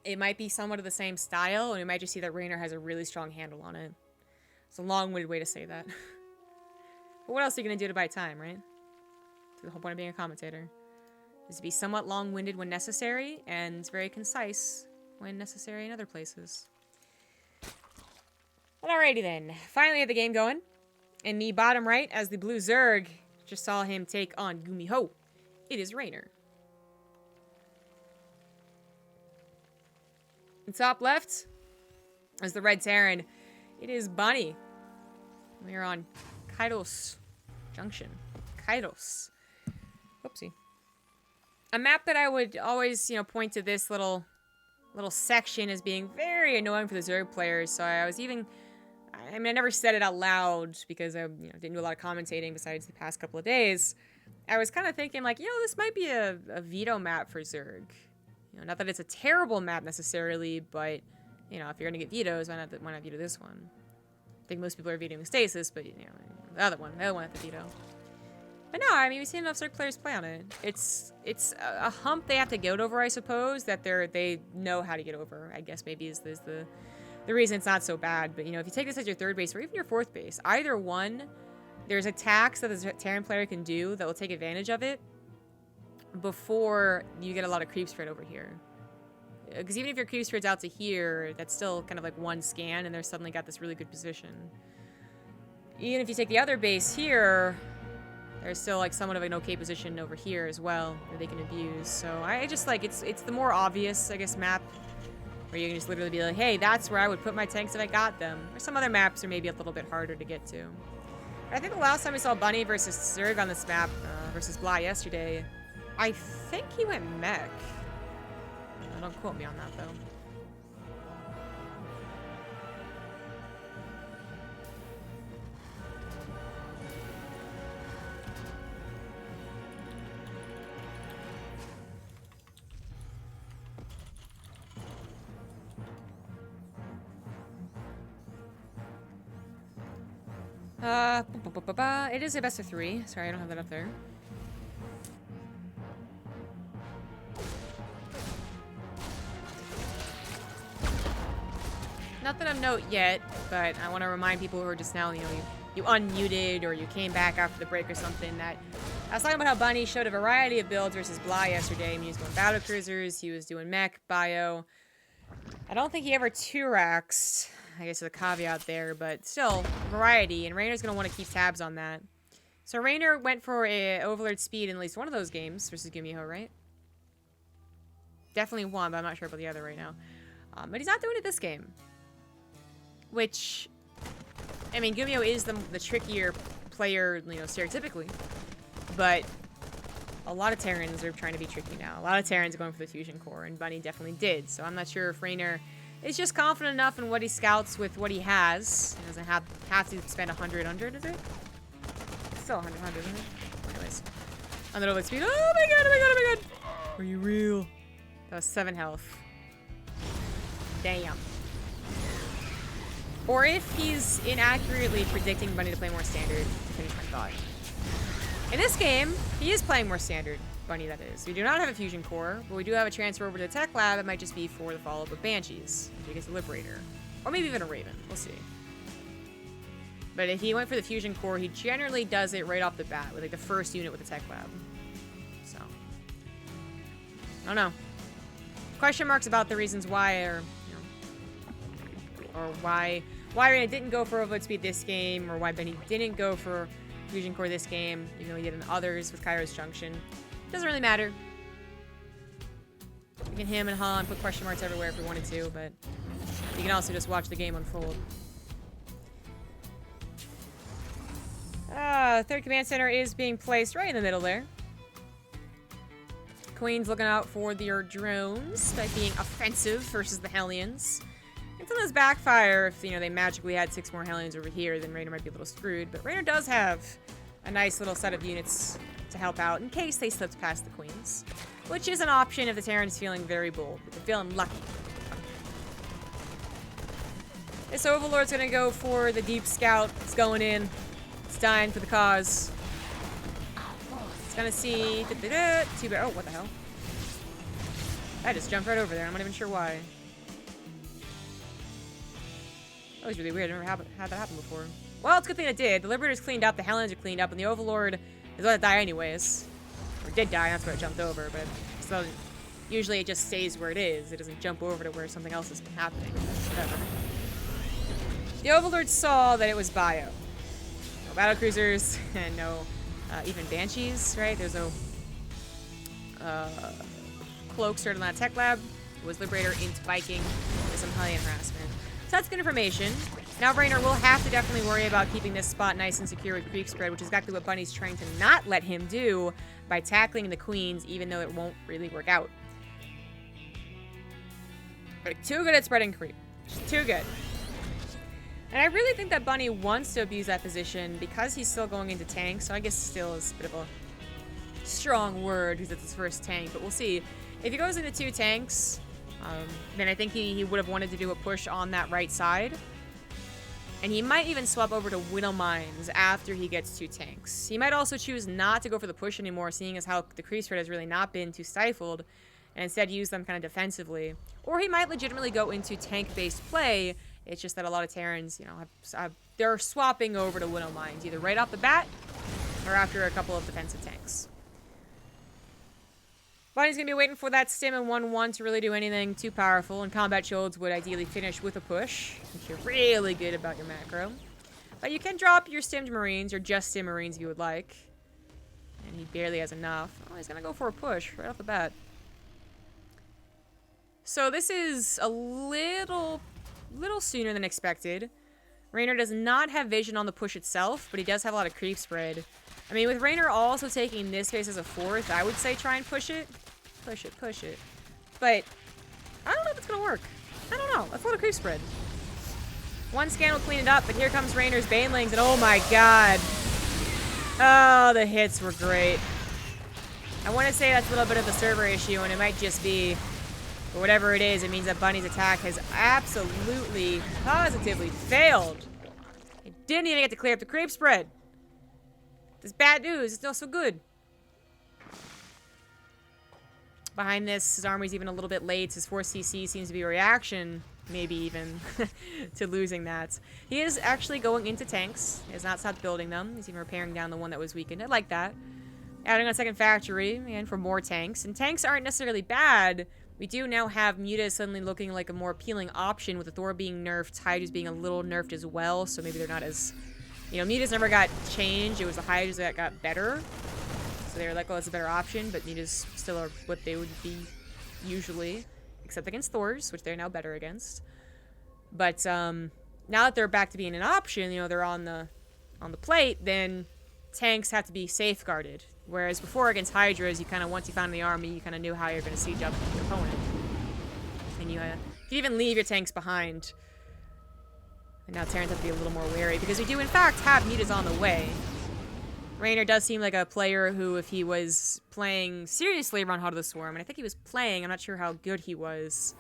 it might be somewhat of the same style, and we might just see that Reynor has a really strong handle on it. It's a long-winded way to say that. But what else are you going to do to buy time, right? The whole point of being a commentator is to be somewhat long-winded when necessary, and very concise when necessary in other places. Well, alrighty then. Finally had the game going. In the bottom right, as the blue Zerg just saw him take on Gumiho, it is Reynor. In top left, as the red Terran, it is Bunny. We are on Katowice Junction. Katowice. Oopsie. A map that I would always, point to this little section as being very annoying for the Zerg players. So I was even, I never said it out loud because I, didn't do a lot of commentating besides the past couple of days. I was kind of thinking like, this might be a veto map for Zerg. Not that it's a terrible map necessarily, but, if you're going to get vetoes, why not veto this one? I think most people are vetoing Stasis, but, the other one at the veto. But no, we've seen enough Zerg players play on it. It's a hump they have to get over, I suppose, that they know how to get over, I guess maybe is the reason it's not so bad. But, if you take this as your third base or even your fourth base, either one, there's attacks that the Terran player can do that will take advantage of it before you get a lot of creep spread over here. Because even if your creep spread's out to here, that's still kind of like one scan, and they're suddenly got this really good position. Even if you take the other base here, there's still like somewhat of an okay position over here as well that they can abuse. So I just like it's the more obvious, I guess, map where you can just literally be like, hey, that's where I would put my tanks if I got them. Or some other maps are maybe a little bit harder to get to. But I think the last time we saw Bunny versus Zerg on this map versus Blah yesterday, I think he went mech. Don't quote me on that, though. It is a best of 3. Sorry, I don't have that up there. Nothing of note yet, but I want to remind people who are just now, you unmuted or you came back after the break or something, that I was talking about how Bunny showed a variety of builds versus Blah yesterday. He was going battle cruisers, he was doing mech, bio. I don't think he ever 2-raxed. I guess there's a caveat there, but still, variety, and Reynor's going to want to keep tabs on that. So Reynor went for a Overlord speed in at least one of those games versus Gumiho, right? Definitely one, but I'm not sure about the other right now. But he's not doing it this game. Which, Gumiho is the trickier player, stereotypically. But a lot of Terrans are trying to be tricky now. A lot of Terrans are going for the fusion core, and Bunny definitely did. So I'm not sure if Reynor is just confident enough in what he scouts with what he has. He doesn't have to spend 100, is it? It's still 100, isn't it? Anyways. On the overload speed. Oh my god! Are you real? That was 7 health. Damn. Or if he's inaccurately predicting Bunny to play more standard, to finish my thought. In this game, he is playing more standard, Bunny that is. We do not have a fusion core, but we do have a transfer over to the tech lab. It might just be for the follow-up with Banshees, if he gets a Liberator. Or maybe even a Raven, we'll see. But if he went for the fusion core, he generally does it right off the bat, with like the first unit with the tech lab. So, I don't know. Question marks about the reasons why, or why Reynor didn't go for overload speed this game, or why Bunny didn't go for fusion core this game, even though he did in others with Kairos Junction. Doesn't really matter. We can him and haw and put question marks everywhere if we wanted to, but you can also just watch the game unfold. Third command center is being placed right in the middle there. Queen's looking out for their drones by being offensive versus the Hellions. If those backfire, if they magically had 6 more Hellions over here, then Reynor might be a little screwed. But Reynor does have a nice little set of units to help out in case they slipped past the Queens, which is an option if the Terran is feeling very bold, but they're feeling lucky. This Overlord's gonna go for the deep scout. It's going in. It's dying for the cause. It's gonna see. Oh, what the hell? I just jumped right over there. I'm not even sure why. That was really weird. I never had that happen before. Well, it's a good thing it did. The Liberator's cleaned up, the Hellions are cleaned up, and the Overlord is going to die anyways. Or did die, that's why it jumped over, but so usually it just stays where it is. It doesn't jump over to where something else is happening. Whatever. The Overlord saw that it was bio. No battlecruisers, and no even Banshees, right? There's no cloaks started on that tech lab. It was Liberator into biking with some Hellion harassment. So that's good information. Now Reynor will have to definitely worry about keeping this spot nice and secure with creep spread, which is exactly what Bunny's trying to not let him do by tackling the queens, even though it won't really work out. Like, too good at spreading creep. Just too good. And I really think that Bunny wants to abuse that position because he's still going into tank, so I guess still is a bit of a strong word because it's his first tank, but we'll see. If he goes into 2 tanks, then I think he would have wanted to do a push on that right side. And he might even swap over to Widow Mines after he gets 2 tanks. He might also choose not to go for the push anymore, seeing as how the creep spread has really not been too stifled, and instead use them kind of defensively. Or he might legitimately go into tank-based play. It's just that a lot of Terrans, you know, they're swapping over to Widow Mines, either right off the bat or after a couple of defensive tanks. Bunny's going to be waiting for that stim in 1-1 to really do anything too powerful, and combat shields would ideally finish with a push, if you're really good about your macro. But you can drop your stimmed Marines, or just stim Marines if you would like. And he barely has enough. Oh, he's going to go for a push right off the bat. So this is a little sooner than expected. Reynor does not have vision on the push itself, but he does have a lot of creep spread. I mean, with Reynor also taking this space as a 4th, I would say try and push it. Push it, push it. But I don't know if it's going to work. I don't know. That's a lot of creep spread. 1 scan will clean it up, but here comes Reynor's Banelings, and oh my god. Oh, the hits were great. I want to say that's a little bit of a server issue, and it might just be, but whatever it is, it means that Bunny's attack has absolutely, positively failed. It didn't even get to clear up the creep spread. This bad news. It's not so good. Behind this, his army's even a little bit late. His 4CC seems to be a reaction, maybe even, to losing that. He is actually going into tanks. He has not stopped building them. He's even repairing down the one that was weakened. I like that. Adding on a second factory, and for more tanks. And tanks aren't necessarily bad. We do now have Muta suddenly looking like a more appealing option, with the Thor being nerfed, Hydras being a little nerfed as well, so maybe they're not as... You know, Muta's never got changed. It was the Hydras that got better. So they were like, oh, that's a better option, but Muta's still are what they would be usually, except against Thors, which they're now better against. But now that they're back to being an option, you know, they're on the plate, then tanks have to be safeguarded. Whereas before against Hydras, you kind of, once you found the army, you kind of knew how you're going to siege up your opponent. And you could even leave your tanks behind. And now Terrans have to be a little more wary, because we do in fact have Mutas on the way. Reynor does seem like a player who, if he was playing seriously around Heart of the Swarm, and I think he was playing, I'm not sure how good he was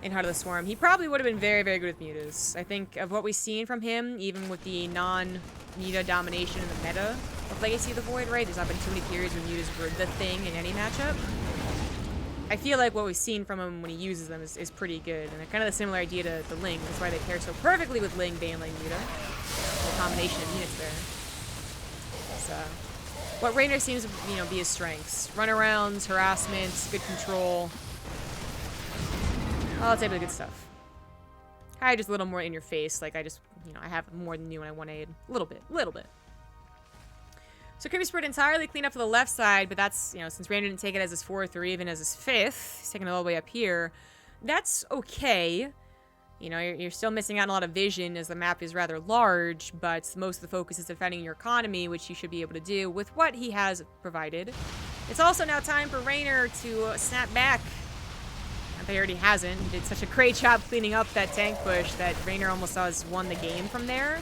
in Heart of the Swarm, he probably would have been very, very good with Mutas. I think of what we've seen from him, even with the non-Muta domination in the meta of Legacy of the Void, right? There's not been too many periods when Mutas were the thing in any matchup. I feel like what we've seen from him when he uses them is pretty good, and kind of the similar idea to the Ling. That's why they pair so perfectly with Ling, Baneling, Muta. The combination of units there. So, what Reynor seems to, you know, be his strengths. Runarounds, harassment, good control. All type of good stuff. I just a little more in your face, like I just, you know, I have more than you and I want aid. A little bit. So Kirby spread entirely clean up to the left side, but that's, you know, since Reynor didn't take it as his 4th or even as his 5th, he's taking it all the way up here. That's okay. You know, you're still missing out on a lot of vision as the map is rather large, but most of the focus is defending your economy, which you should be able to do with what he has provided. It's also now time for Reynor to snap back. Not that he already hasn't. He did such a great job cleaning up that tank push that Reynor almost has won the game from there.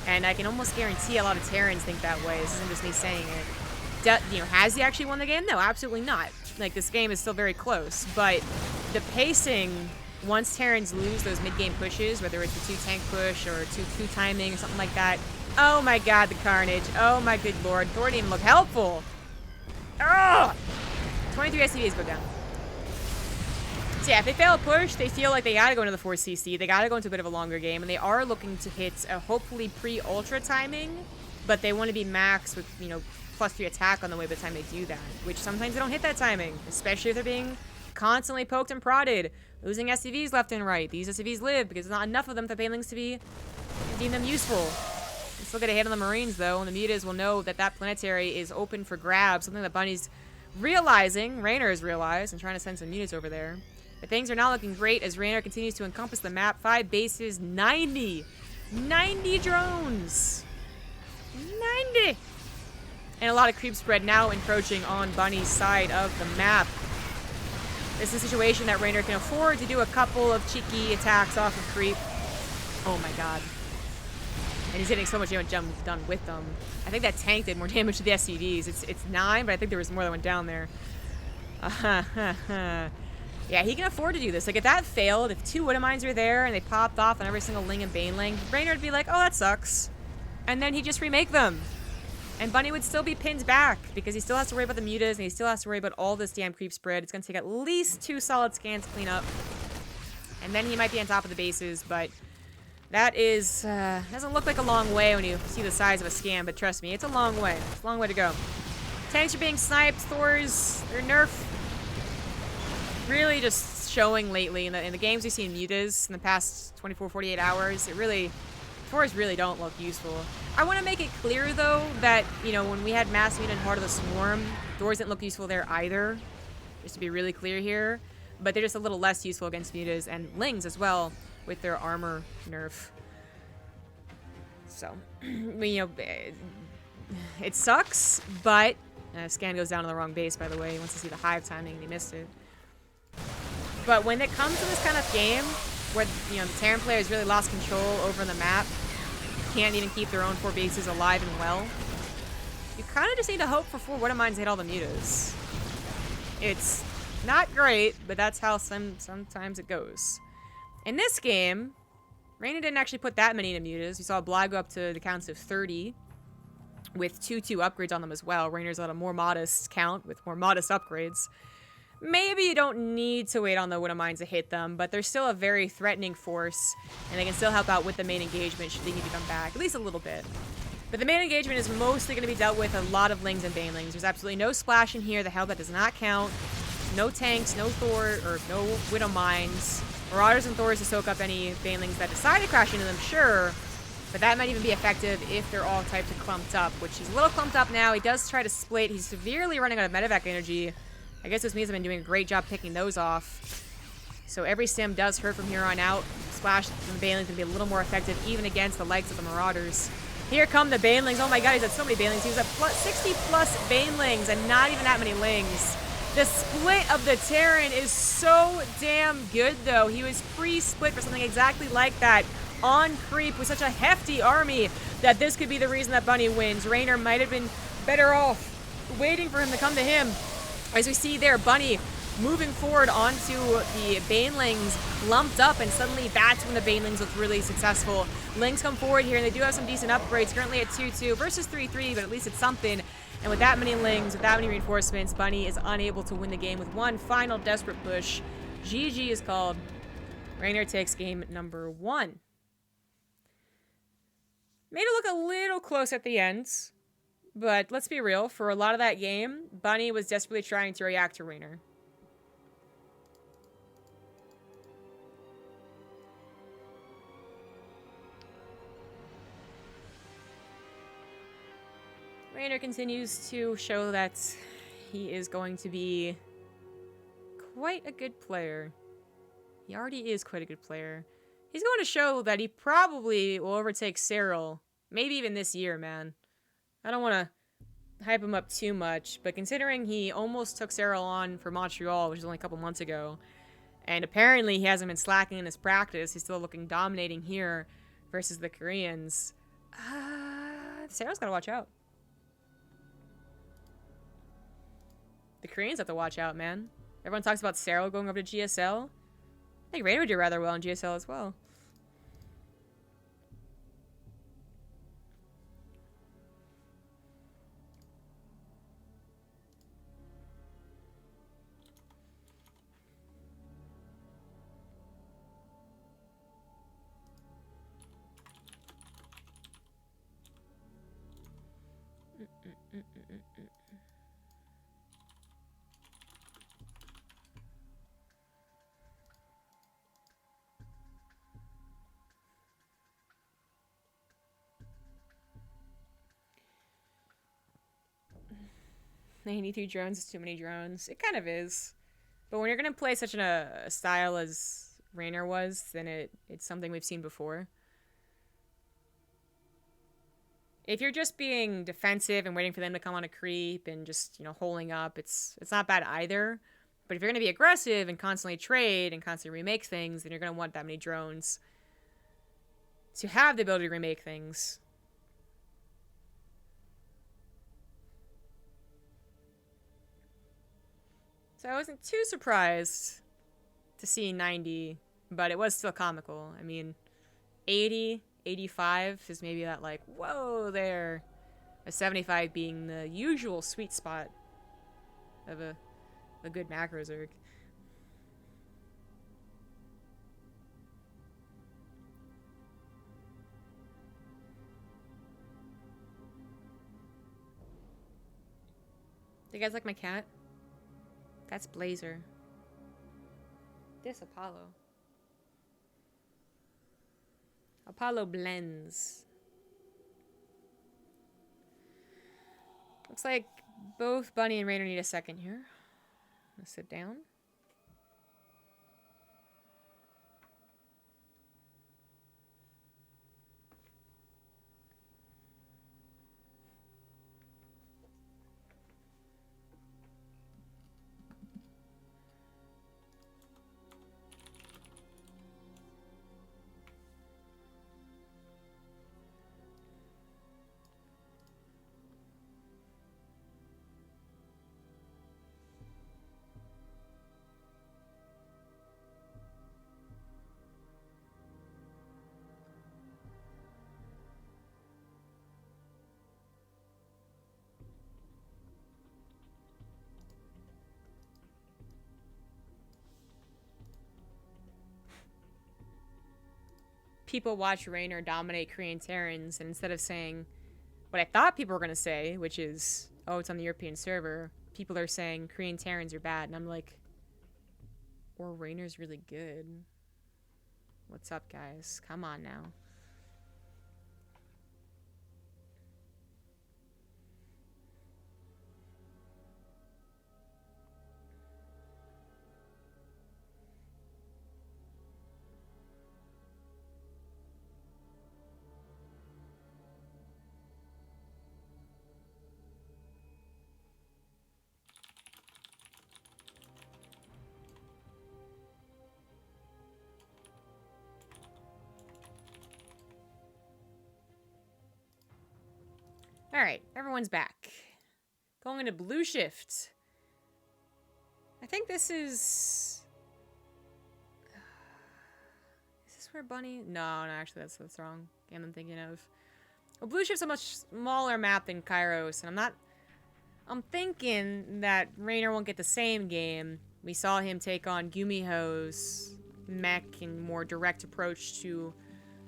And I can almost guarantee a lot of Terrans think that way. This isn't just me saying it. You know, has he actually won the game? No, absolutely not. Like, this game is still very close. But the pacing, once Terrans lose those mid-game pushes, whether it's a 2-tank push or 2 timing or something like that, oh my god, the carnage. Oh my good lord. Thor didn't even look helpful. Ugh! 23 SCVs go down. So yeah, if they fail a push, they feel like they gotta go into the 4cc. They gotta go into a bit of a longer game, and they are looking to hit a hopefully pre-ultra timing, but they want to be max with, you know, +3 attack on the way by the time they do that, which sometimes they don't hit that timing, especially if they're being constantly poked and prodded, losing SCVs left and right. These SCVs live because there's not enough of them for banelings to be deem them useful. They still get a hit on the Marines though, and the mutas will know that that planetary is open for grabs, something that Bunny's realizing, Reynor has realized, and trying to send some mutas over there. But things are not looking great as Reynor continues to encompass the map. 5 bases, 90 drones. 90! And a lot of creep spread now encroaching on Bunny's side of the map. This is a situation that Reynor can afford to do a couple of cheeky attacks off of creep. Oh my god. And he's getting so much damage done with them. I think that tank did more damage to the SCVs. It's 9, but I think there was more that went down there. Yeah, he can afford to do this. Like, if that failed, if 2 Widow Mines were there and they popped off on every single Ling and Baneling, Reynor would be like, oh, that sucks. And then he'd just remake them. And Bunny would still be pinned back because he still has to worry about the mutas and he still has to worry about all this damn creep spread. It's going to take at least 2 solid scans to clean up. And then he might be on top of the bases, but that is, doesn't look like a long way when you see the size of a scan, but trust me, it's a long way. It's a long way to go. Tanks are being sniped. Thors, they're nerfed. Really just showing lately in the games we've seen mutas in the past 24, 48 hours. Thors really don't look useful. I want to make it clear, though, that, you know, when we had Mass Muta and Heart of the Swarm, Thors didn't look useful there either. Just to be really clear here. But they're just a little less useful against mutas and Lings as well, with their armor nerf. So, you know, it sucks, but... scan goes down to the wrong base, by the way. He wants to see the hive timing, and he missed it. But when it comes to this kind of game, where, you know, the Terran players really lost control over the map, can't even keep their own 4 bases alive and well, you kind of just need to hope for 4 Widow Mines to hit all the mutas. It's not great, but that's how sometimes it goes. In this game, Reynor didn't actually put that many into mutas. We saw Bly go up to the counts of 30, with 2/2 upgrades on them as well. Reynor's at a more modest count with more modest upgrades. Maybe you don't need to wait on the Widow Mines to hit them, but they're still a very threatening force, and they can still help out with the main engagement should they need to come back, at least a little bit. But the main engagement is mostly going to be dealt with a lot of Lings and Banelings. There's absolutely no splash in here. The hell, that does not count. No tanks, no no Widow Mines. Marauders and Thors to soak up any Banelings that decide to crash into them, sure. But that might even be effective if they're all typed to clumped up, which he's a little clumped up now. He does try to split. He's severely running out of medevac energy. I guess this means I've been doing a great job picking those off. So every sim does hurt from here on out. Splash from the Banelings can be a little more effective even against the likes of the Marauders. Here come the Banelings. Oh my god, he's at so many Banelings. He was at 60 plus Banelings and not even that many Lings. The split of the Terran is so damn good though. He was pre-split for something exactly like that on creep with such a hefty army that this could be the reason that Bunny wins. Reynor might have been better off waiting for him to come to him. As we see there, Bunny moving forward onto the Banelings, lumped up, and suddenly that's when the Banelings look really successful. Lings come forward here, and they do have some decent upgrades, currently at 2-2 versus 3-3, but at least it's something. And with that many Lings, with that many reinforcements, Bunny is unable to win the game with one final desperate push. GG is called. Reynor takes game number 1. Made it look a little close at the end. But let's be real, for a lot of that game, Bunny was desperately trying to react to Reynor. Reynor continues to show that he is going to be quite a good player. He already is quite a good player. He's going to show that he probably will overtake Cyril, maybe even this year, man. I don't want to hype him up too much, but considering he almost took Cyril on for Montreal, which was only a couple months ago, and apparently he hasn't been slacking in his practice, he's still looking dominating here versus the Koreans. Cyril's got to watch out. The Koreans have to watch out, man. Everyone talks about Cyril going over to GSL. I think Reynor would do rather well in GSL as well. 93 drones is too many drones. It kind of is. But when you're going to play such a style as Reynor was, then it's something we've seen before. If you're just being defensive and waiting for them to come on a creep and just, holding up, it's not bad either. But if you're going to be aggressive and constantly trade and constantly remake things, then you're going to want that many drones to have the ability to remake things. So I wasn't too surprised to see 90, but it was still comical. I mean, 80, 85 is maybe that like, whoa there. A 75 being the usual sweet spot of a good macro Zerg. Do you guys like my cat? That's Blazer. This Apollo. Apollo blends. Looks like both Bunny and Reynor need a second here. Let's sit down. People watch Reynor dominate Korean Terrans, and instead of saying what I thought people were going to say, which is, oh, it's on the European server, people are saying Korean Terrans are bad. And I'm like, or Reynor's really good. What's up, guys? Come on now. Alright, everyone's back. Going into blue shift. I think this is... Is this where Bunny... No, actually that's wrong game I'm thinking of. Well, blue shift's a much smaller map than Kairos, and I'm thinking that Reynor won't get the same game. We saw him take on Gumiho's mech and more direct approach to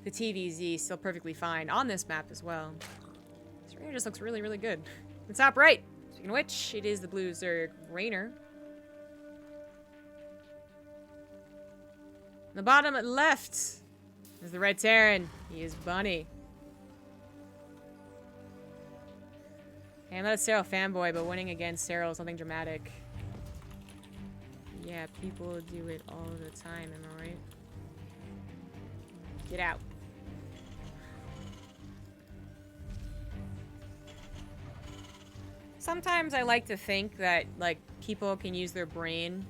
the TVZ, still perfectly fine on this map as well. Reynor just looks really, really good. The top right. Speaking of which, it is the blue Zerg Reynor. The bottom left is the red Terran. He is Bunny. Hey, I'm not a Cyril fanboy, but winning against Cyril is something dramatic. Yeah, people do it all the time, am I right? Get out. Sometimes I like to think that, like, people can use their brain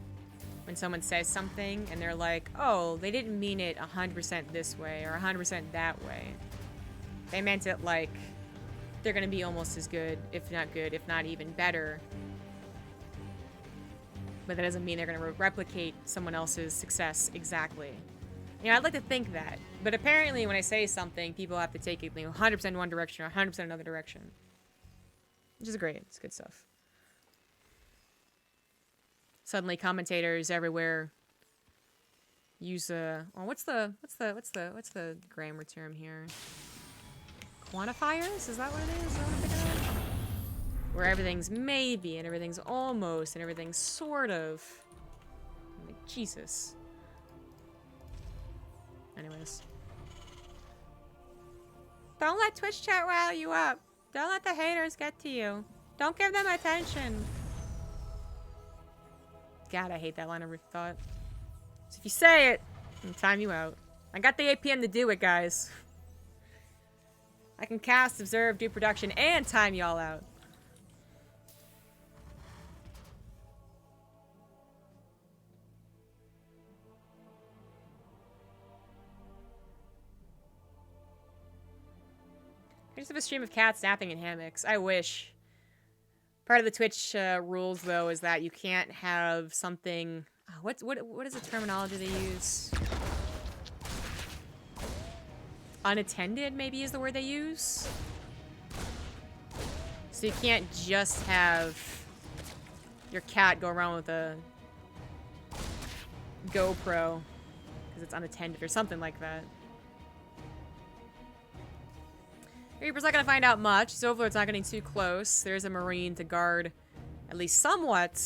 when someone says something, and they're like, oh, they didn't mean it 100% this way, or 100% that way. They meant it like, they're gonna be almost as good, if not even better. But that doesn't mean they're gonna replicate someone else's success exactly. You know, I'd like to think that. But apparently when I say something, people have to take it 100% one direction, or 100% another direction. Which is great. It's good stuff. Suddenly, commentators everywhere use well, what's the grammar term here? Quantifiers? Is that what it is? Is that what I'm thinking of? Where everything's maybe and everything's almost and everything's sort of. I'm like, Jesus. Anyways, don't let Twitch chat rile you up. Don't let the haters get to you. Don't give them attention. God, I hate that line of thought. So if you say it, I'll time you out. I got the APM to do it, guys. I can cast, observe, do production, and time y'all out. I just have a stream of cats napping in hammocks. I wish. Part of the Twitch rules, though, is that you can't have something... what is the terminology they use? Unattended, maybe, is the word they use? So you can't just have your cat go around with a GoPro because it's unattended or something like that. Reaper's not going to find out much. His Overlord's not getting too close. There's a Marine to guard at least somewhat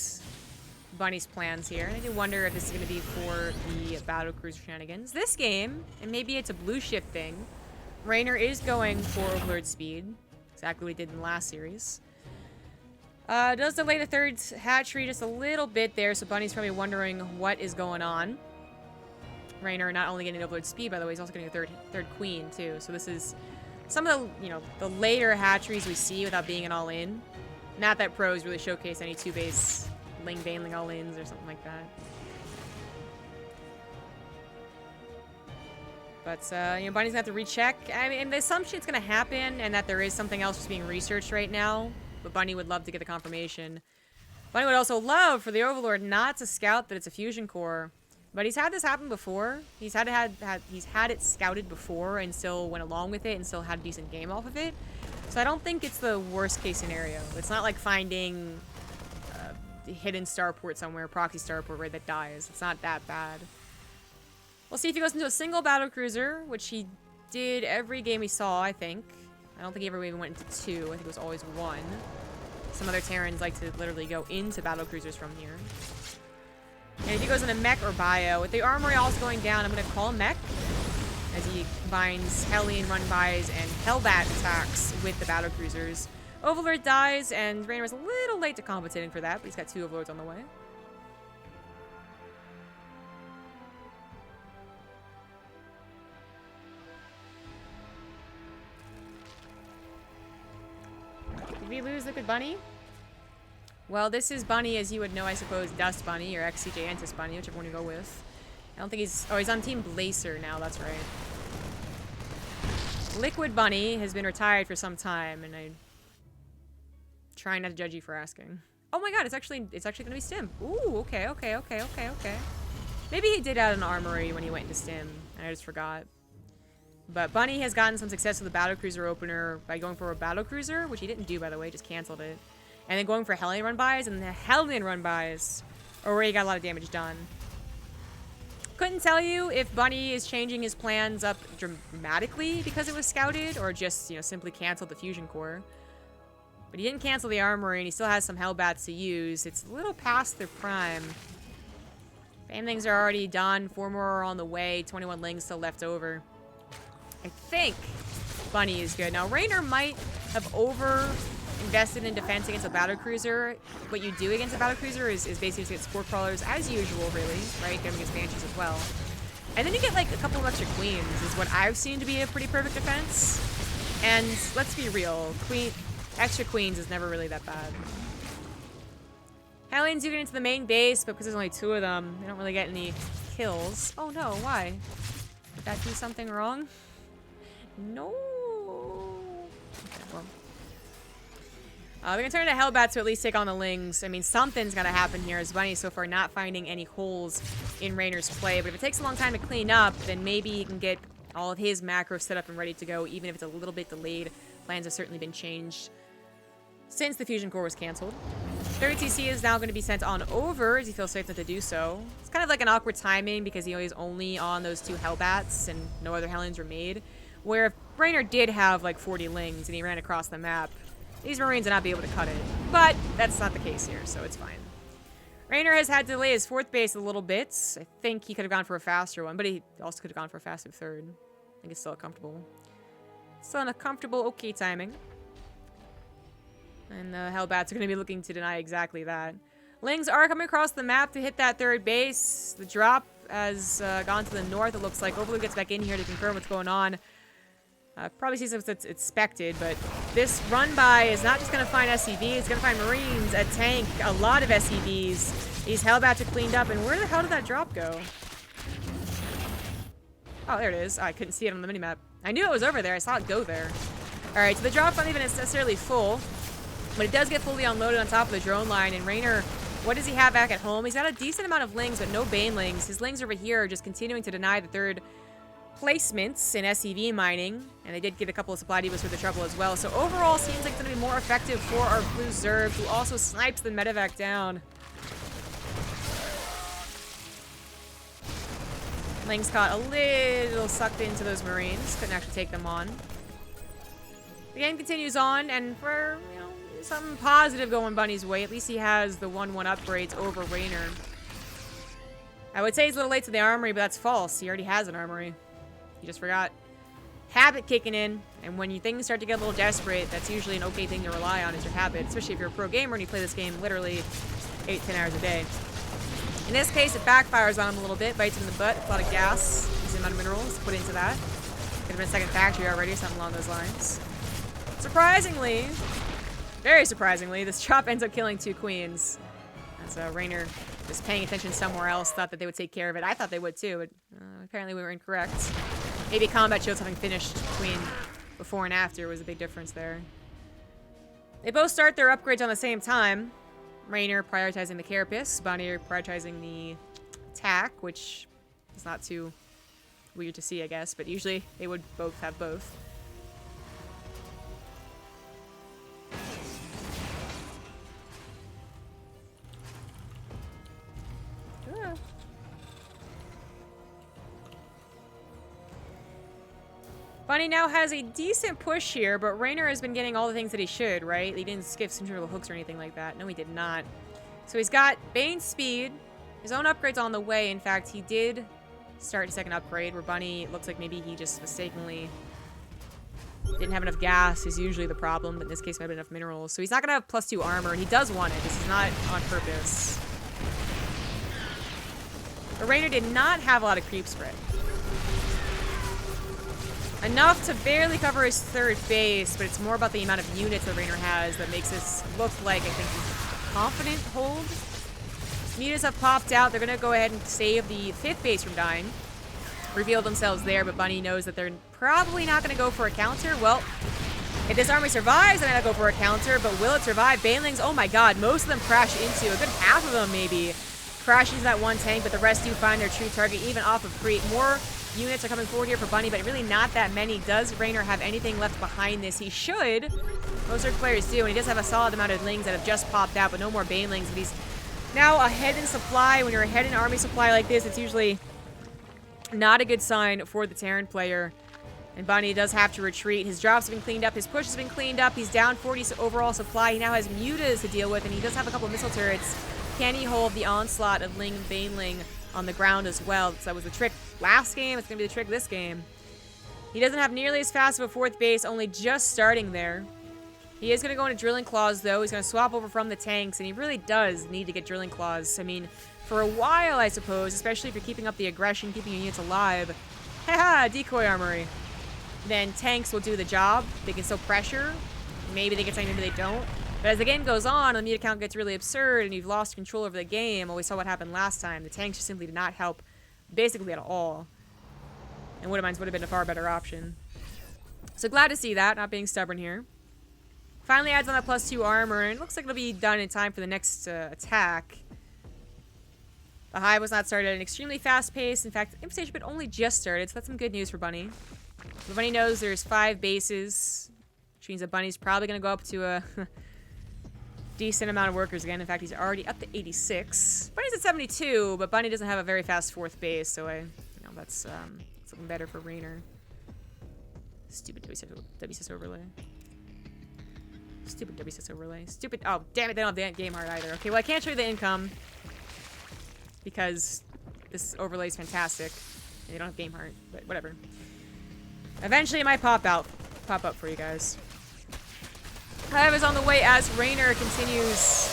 Bunny's plans here. And I do wonder if this is going to be for the battlecruiser shenanigans. This game, and maybe it's a blue shift thing, Reynor is going for Overlord speed. Exactly what he did in the last series. Does delay the third hatchery just a little bit there, so Bunny's probably wondering what is going on. Reynor not only getting Overlord speed, by the way, he's also getting a third queen, too. So this is... some of the, the later hatcheries we see without being an all-in. Not that pros really showcase any 2-base Ling Baneling all-ins or something like that. But, Bunny's gonna have to recheck. I mean, the assumption it's gonna happen and that there is something else just being researched right now. But Bunny would love to get the confirmation. Bunny would also love for the Overlord not to scout that it's a fusion core. But he's had this happen before. He's had it scouted before and still went along with it and still had a decent game off of it. So I don't think it's the worst case scenario. It's not like finding a hidden starport somewhere, proxy starport where that dies. It's not that bad. We'll see if he goes into a single battlecruiser, which he did every game we saw, I think. I don't think he ever even went into 2. I think it was always 1. Some other Terrans like to literally go into battlecruisers from here. And if he goes into mech or bio, with the armory also going down, I'm going to call mech as he combines Hellion run-bys and Hellbat attacks with the battlecruisers. Overlord dies, and Reynor was a little late to compensating for that, but he's got 2 Overlords on the way. Did we lose Liquid Bunny? Well, this is Bunny, as you would know, I suppose, Dust Bunny, or XCJ Antis Bunny, whichever one you go with. I don't think he's... oh, he's on Team Blazer now, that's right. Liquid Bunny has been retired for some time, and I'm trying not to judge you for asking. Oh my god, it's actually gonna be Stim. Ooh, okay. Maybe he did add an armory when he went into Stim, and I just forgot. But Bunny has gotten some success with the battlecruiser opener by going for a battlecruiser, which he didn't do, by the way, just canceled it. And then going for Hellion run-bys, and the Hellion run-bys are where he got a lot of damage done. Couldn't tell you if Bunny is changing his plans up dramatically because it was scouted, or just, simply canceled the fusion core. But he didn't cancel the armory, and he still has some Hellbats to use. It's a little past their prime. Banelings are already done, 4 more are on the way, 21 Lings still left over. I think Bunny is good. Now, Reynor might have invested in defense against a battlecruiser. What you do against a battlecruiser is basically get spore crawlers as usual, really, right? Going against banshees as well. And then you get like a couple of extra queens is what I've seen to be a pretty perfect defense. And let's be real, extra queens is never really that bad. Hellions do get into the main base, but because there's only 2 of them, they don't really get any kills. Oh no, why? Did that do something wrong? No. Okay, well. They're going to turn into Hellbats to at least take on the Lings. I mean, something's going to happen here, as Bunny's so far not finding any holes in Reynor's play. But if it takes a long time to clean up, then maybe he can get all of his macros set up and ready to go, even if it's a little bit delayed. Plans have certainly been changed since the Fusion Core was canceled. 30TC is now going to be sent on over, as he feels safe enough to do so. It's kind of like an awkward timing, because he was only on those 2 Hellbats, and no other Hellions were made. Where if Reynor did have, like, 40 Lings, and he ran across the map, these Marines would not be able to cut it. But that's not the case here, so it's fine. Reynor has had to delay his 4th base a little bit. I think he could have gone for a faster one, but he also could have gone for a faster 3rd. I think it's still a comfortable, okay timing. And the Hellbats are going to be looking to deny exactly that. Lings are coming across the map to hit that third base. The drop has gone to the north, it looks like. Overload gets back in here to confirm what's going on. Probably sees what's expected, but this run-by is not just going to find SCVs, it's going to find Marines, a tank, a lot of SCVs. These Hellbats are cleaned up, and where the hell did that drop go? Oh, there it is. Oh, I couldn't see it on the minimap. I knew it was over there, I saw it go there. Alright, so the drop's not even necessarily full, but it does get fully unloaded on top of the drone line, and Reynor, what does he have back at home? He's got a decent amount of Lings, but no Banelings. His Lings over here are just continuing to deny the third placements in SCV mining, and they did get a couple of supply depots for the trouble as well. So overall, seems like it's going to be more effective for our blue Zerg, who also snipes the medevac down. Lings got a little sucked into those Marines, couldn't actually take them on. The game continues on, and for, you know, something positive going Bunny's way, at least he has the 1-1 upgrades over Reynor. I would say he's a little late to the armory, but that's false. He already has an armory. You just forgot. Habit kicking in, and when things start to get a little desperate, that's usually an okay thing to rely on, is your habit, especially if you're a pro gamer and you play this game literally 8-10 hours a day. In this case, it backfires on him a little bit, bites him in the butt, a lot of gas, decent amount of minerals to put into that. Could have been a second factory already, something along those lines. Surprisingly, very surprisingly, this chop ends up killing 2 queens. As Reynor, just paying attention somewhere else, thought that they would take care of it. I thought they would too, but apparently we were incorrect. Maybe combat shows having finished queen before and after was a big difference there. They both start their upgrades on the same time. Reynor prioritizing the carapace, Bonnie prioritizing the attack, which is not too weird to see, I guess, but usually they would both have both. Bunny now has a decent push here, but Reynor has been getting all the things that he should, right? He didn't skip centrifugal hooks or anything like that. No, he did not. So he's got Bane speed. His own upgrade's on the way. In fact, he did start his second upgrade, where Bunny looks like maybe he just mistakenly didn't have enough gas, is usually the problem, but in this case might have enough minerals. So he's not going to have +2 armor, and he does want it. This is not on purpose. But Reynor did not have a lot of creep spread. Enough to barely cover his third base, but it's more about the amount of units that Reynor has that makes this look like, I think, a confident hold. Mutas have popped out. They're going to go ahead and save the 5th base from dying. Reveal themselves there, but Bunny knows that they're probably not going to go for a counter. Well, if this army survives, they're going to go for a counter, but will it survive? Banelings, oh my god, most of them crash into, a good half of them maybe, crash into that one tank, but the rest do find their true target, even off of creep. More units are coming forward here for Bunny, but really not that many. Does Reynor have anything left behind this? He should. Most Zerg players do, and he does have a solid amount of Lings that have just popped out, but no more Banelings. But he's now ahead in supply. When you're ahead in army supply like this, it's usually not a good sign for the Terran player. And Bunny does have to retreat. His drops have been cleaned up. His push has been cleaned up. He's down 40 overall supply. He now has mutas to deal with, and he does have a couple of missile turrets. Can he hold the onslaught of Ling Baneling on the ground as well? So that was the trick last game. It's going to be the trick this game. He doesn't have nearly as fast of a 4th base, only just starting there. He is going to go into Drilling Claws, though. He's going to swap over from the tanks, and he really does need to get Drilling Claws. I mean, for a while, I suppose, especially if you're keeping up the aggression, keeping your units alive. Haha, decoy armory. Then tanks will do the job. They can still pressure. Maybe they get something, maybe they don't. But as the game goes on, the meat count gets really absurd, and you've lost control over the game. Well, we saw what happened last time. The tanks just simply did not help basically at all. And Woodamines would have been a far better option. So glad to see that, not being stubborn here. Finally adds on that +2 armor, and it looks like it'll be done in time for the next attack. The hive was not started at an extremely fast pace. In fact, infestation bit only just started, so that's some good news for Bunny. But Bunny knows there's 5 bases, which means that Bunny's probably going to go up to a decent amount of workers again. In fact, he's already up to 86. Bunny's at 72, but Bunny doesn't have a very fast 4th base, so that's something better for Reynor. Stupid WCS overlay. Stupid WCS overlay. Stupid. Oh, damn it, they don't have the game heart either. Okay, well, I can't show you the income because this overlay is fantastic. And they don't have game heart, but whatever. Eventually, it might pop up for you guys. Hive is on the way as Reynor continues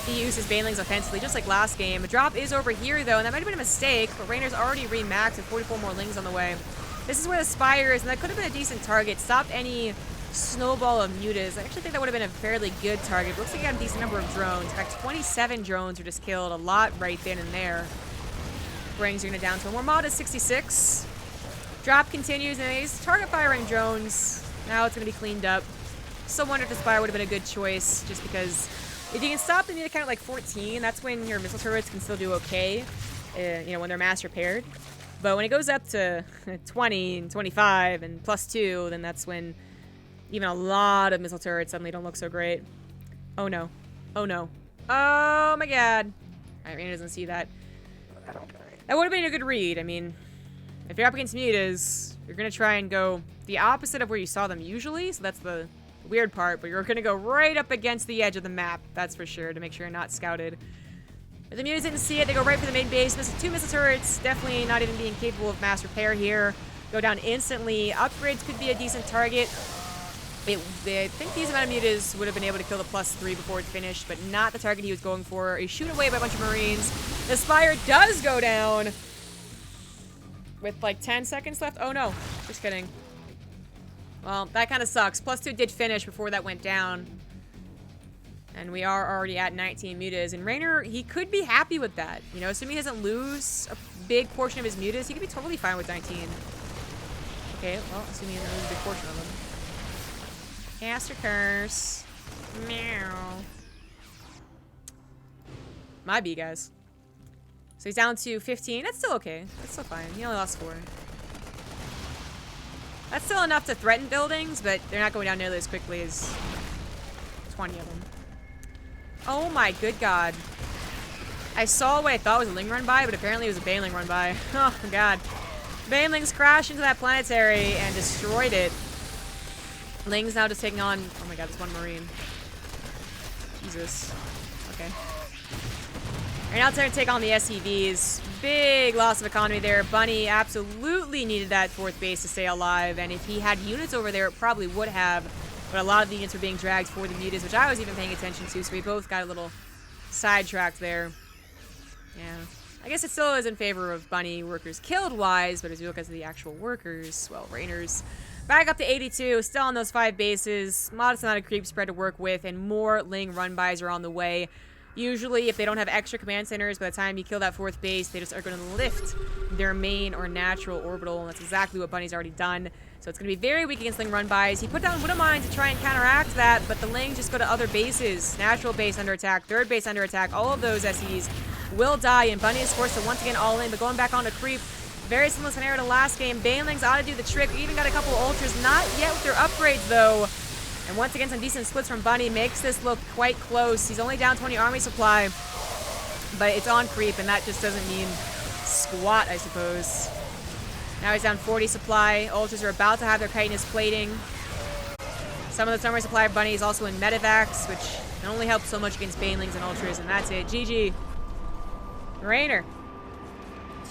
he uses Banelings offensively, just like last game. A drop is over here, though, and that might have been a mistake, but Reynor's already remaxed with 44 more Lings on the way. This is where the Spire is, and that could have been a decent target. Stopped any snowball of mutas. I actually think that would have been a fairly good target. Looks like he got a decent number of drones. In fact, 27 drones were just killed. A lot right then and there. Brings are going to down to one more mod is 66. Drop continues, and he's target firing drones. Now it's going to be cleaned up. Still wonder if the Spire would have been a good choice, just because if you can stop the muta count at like 14, that's when your missile turrets can still do okay, you know, when they're mass repaired. But when it goes up to 20 and 25 and +2, then that's when even a lot of missile turrets suddenly don't look so great. Oh no. Oh no. Oh my god. Alright, Reynor doesn't see that. That would have been a good read. I mean, if you're up against mutas, you're going to try and go the opposite of where you saw them usually, so that's the weird part, but you're going to go right up against the edge of the map, that's for sure, to make sure you're not scouted. But the mutas didn't see it. They go right for the main base. Two missile turrets, definitely not even being capable of mass repair here. Go down instantly. Upgrades could be a decent target. I think these amount of mutas would have been able to kill the +3 before it finished, but not the target he was going for. He's shooting away by a bunch of Marines. The Spire does go down with like 10 seconds left. Oh no, just kidding. Well, that kind of sucks. +2 did finish before that went down. And we are already at 19 mutas. And Reynor, he could be happy with that. You know, assuming he doesn't lose a big portion of his mutas, he could be totally fine with 19. Okay, well, assuming he doesn't lose a big portion of them. Caster curse. Meow. My B, guys. So he's down to 15. That's still okay. That's still fine. He only lost 4. That's still enough to threaten buildings, but they're not going down nearly as quickly as 20 of them. Oh my good god. I saw what I thought was a Ling run by, but apparently it was a Baneling run by. Oh my god. Banelings crashed into that planetary and destroyed it. Ling's now just taking on... Oh my god, there's one Marine. Jesus. Okay. Right now it's time to take on the SCVs. Big loss of economy there. Bunny absolutely needed that 4th base to stay alive, and if he had units over there, it probably would have. But a lot of the units were being dragged for the mutas, which I was even paying attention to, so we both got a little sidetracked there. Yeah. I guess it still is in favor of Bunny workers killed-wise, but as you look at the actual workers, well, Reynor's back up to 82, still on those 5 bases. Modest amount of creep spread to work with, and more Ling run-bys are on the way. Usually, if they don't have extra command centers, by the time you kill that 4th base, they just are going to lift their main or natural orbital, and that's exactly what Bunny's already done. So it's going to be very weak against Ling run-bys. He put down Widow Mine to try and counteract that, but the Ling just go to other bases. Natural base under attack, 3rd base under attack. All of those SEs will die, and Bunny is forced to once again all in, but going back on to creep. Very similar scenario to last game. Banelings ought to do the trick. We even got a couple ultras, not yet with their upgrades though. And once again, some decent splits from Bunny makes this look quite close. He's only down 20 army supply, but it's on creep, and that just doesn't mean squat, I suppose. Now he's down 40 supply. Ultras are about to have their chitinous plating. Some of the army supply of Bunny is also in medevacs, which can only help so much against Banelings and ultras, and that's it. GG. Reynor.